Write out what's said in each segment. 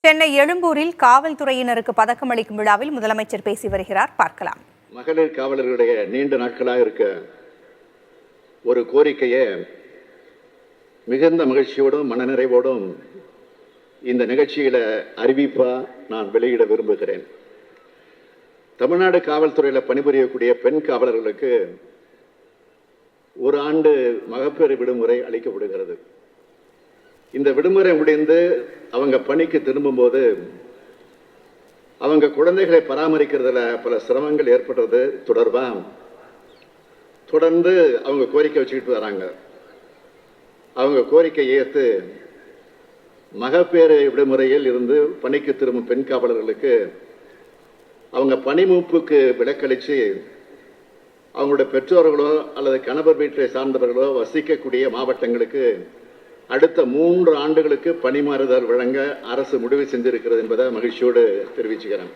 சென்னை எழும்பூரில் காவல்துறையினருக்கு பதக்கம் அளிக்கும் விழாவில் முதலமைச்சர் பேசி வருகிறார். பார்க்கலாம். மகளிர் காவலர்களுடைய நீண்ட நாட்களாக இருக்க ஒரு கோரிக்கையை மிகுந்த மகிழ்ச்சியோடும் மனநிறைவோடும் இந்த நிகழ்ச்சியில அறிவிப்பா நான் வெளியிட விரும்புகிறேன். தமிழ்நாடு காவல்துறையில் பணிபுரியக்கூடிய பெண் காவலர்களுக்கு ஒரு ஆண்டு மகப்பேறு விடுமுறை அளிக்கப்படுகிறது. இந்த விடுமுறை முடிந்து அவங்க பணிக்கு திரும்பும்போது அவங்க குழந்தைகளை பராமரிக்கிறதுல பல சிரமங்கள் ஏற்படுறது தொடர்ந்து அவங்க கோரிக்கை வச்சுக்கிட்டு வராங்க. அவங்க கோரிக்கை ஏற்று மகப்பேறு விடுமுறையில் இருந்து பணிக்கு திரும்பும் பெண் காவலர்களுக்கு அவங்க பணிமூப்புக்கு விலக்களித்து அவங்களுடைய பெற்றோர்களோ அல்லது கணவர் வீட்டை சார்ந்தவர்களோ வசிக்கக்கூடிய மாவட்டங்களுக்கு அடுத்த 3 ஆண்டுகளுக்கு பணிமாறுதல் வழங்க அரசு முடிவு செஞ்சிருக்கிறது என்பதை மகிழ்ச்சியோடு தெரிவிச்சுக்கிறேன்.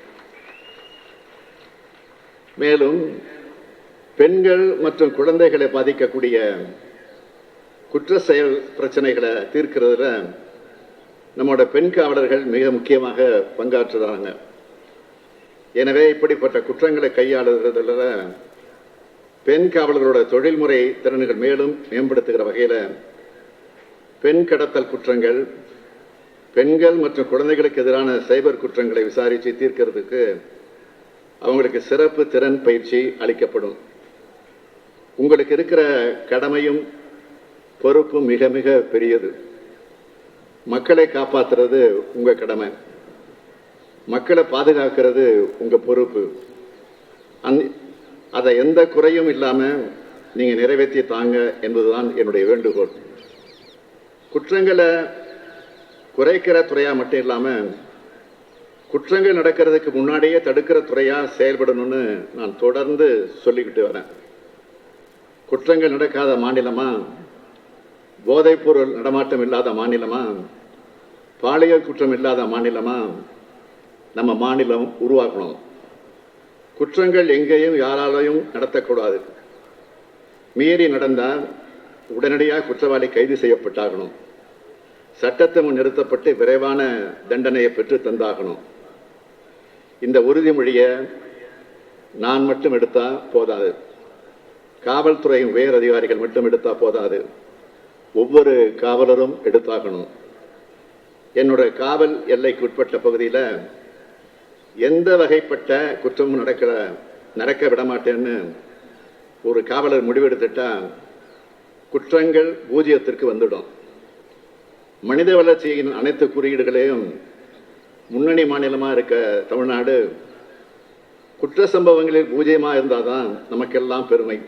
மேலும் பெண்கள் மற்றும் குழந்தைகளை பாதிக்கக்கூடிய குற்ற செயல் பிரச்சனைகளை தீர்க்கிறதுல நம்மளோட பெண் காவலர்கள் மிக முக்கியமாக பங்காற்றுறாங்க. எனவே இப்படிப்பட்ட குற்றங்களை கையாளுறதுல பெண் காவலர்களோட தொழில்முறை திறன்கள் மேலும் மேம்படுத்துகிற வகையில் பெண் கடத்தல் குற்றங்கள், பெண்கள் மற்றும் குழந்தைகளுக்கு எதிரான சைபர் குற்றங்களை விசாரித்து தீர்க்கிறதுக்கு அவங்களுக்கு சிறப்பு திறன் பயிற்சி அளிக்கப்படும். உங்களுக்கு இருக்கிற கடமையும் பொறுப்பும் மிக மிக பெரியது. மக்களை காப்பாற்றுறது உங்க கடமை, மக்களை பாதுகாக்கிறது உங்க பொறுப்பு. அதை எந்த குறையும் இல்லாமல் நீங்க நிறைவேற்றி தாங்க என்பதுதான் என்னுடைய வேண்டுகோள். குற்றங்களை குறைக்கிற துறையா மட்டும் இல்லாமல் குற்றங்கள் நடக்கிறதுக்கு முன்னாடியே தடுக்கிற துறையா செயல்படணும்னு நான் தொடர்ந்து சொல்லிக்கிட்டு வரேன். குற்றங்கள் நடக்காத மாநிலமா, போதைப்பொருள் நடமாட்டம் இல்லாத மாநிலமா, பாலியல் குற்றம் இல்லாத மாநிலமா நம்ம மாநிலம் உருவாக்கணும். குற்றங்கள் எங்கேயும் யாராலையும் நடத்தக்கூடாது. மீறி நடந்தால் உடனடியாக குற்றவாளி கைது செய்யப்பட்டாகணும். சட்டத்தை முன் நிறுத்தப்பட்டு விரைவான தண்டனையை பெற்று தந்தாகணும். இந்த உறுதிமொழியை நான் மட்டும் எடுத்தா போதாது, காவல்துறையின் உயர் அதிகாரிகள் மட்டும் எடுத்தா போதாது, ஒவ்வொரு காவலரும் எடுத்தாகணும். என்னுடைய காவல் எல்லைக்கு உட்பட்ட பகுதியில் எந்த வகைப்பட்ட குற்றமும் நடக்க விடமாட்டேன்னு ஒரு காவலர் முடிவெடுத்துட்டா குற்றங்கள் பூஜ்ஜியத்திற்கு வந்துடும். மனித வளர்ச்சியின் அனைத்து குறியீடுகளையும் முன்னணி மாநிலமாக இருக்க தமிழ்நாடு குற்ற சம்பவங்களில் பூஜ்ஜியமாக இருந்தால் தான் நமக்கெல்லாம் பெருமை.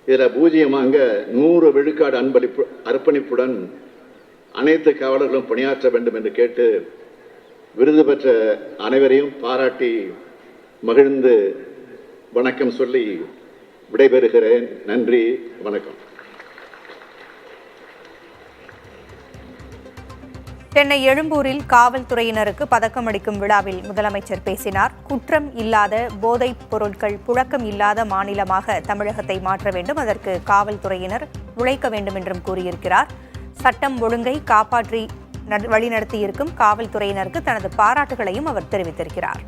இதில் பூஜ்ஜியமாங்க 100 விழுக்காடு அர்ப்பணிப்புடன் அனைத்து காவலர்களும் பணியாற்ற வேண்டும் என்று கேட்டு விருது பெற்ற அனைவரையும் பாராட்டி மகிழ்ந்து வணக்கம் சொல்லி விடைபெறுகிறேன். நன்றி, வணக்கம். சென்னை எழும்பூரில் காவல்துறையினருக்கு பதக்கம் அளிக்கும் விழாவில் முதலமைச்சர் பேசினார். குற்றம் இல்லாத, போதைப் பொருட்கள் புழக்கம் இல்லாத மாநிலமாக தமிழகத்தை மாற்ற வேண்டும். அதற்கு காவல்துறையினர் உழைக்க வேண்டும் என்றும் கூறியிருக்கிறார். சட்டம் ஒழுங்கை காப்பாற்றி வழிநடத்தியிருக்கும் காவல்துறையினருக்கு தனது பாராட்டுகளையும் அவர் தெரிவித்திருக்கிறார்.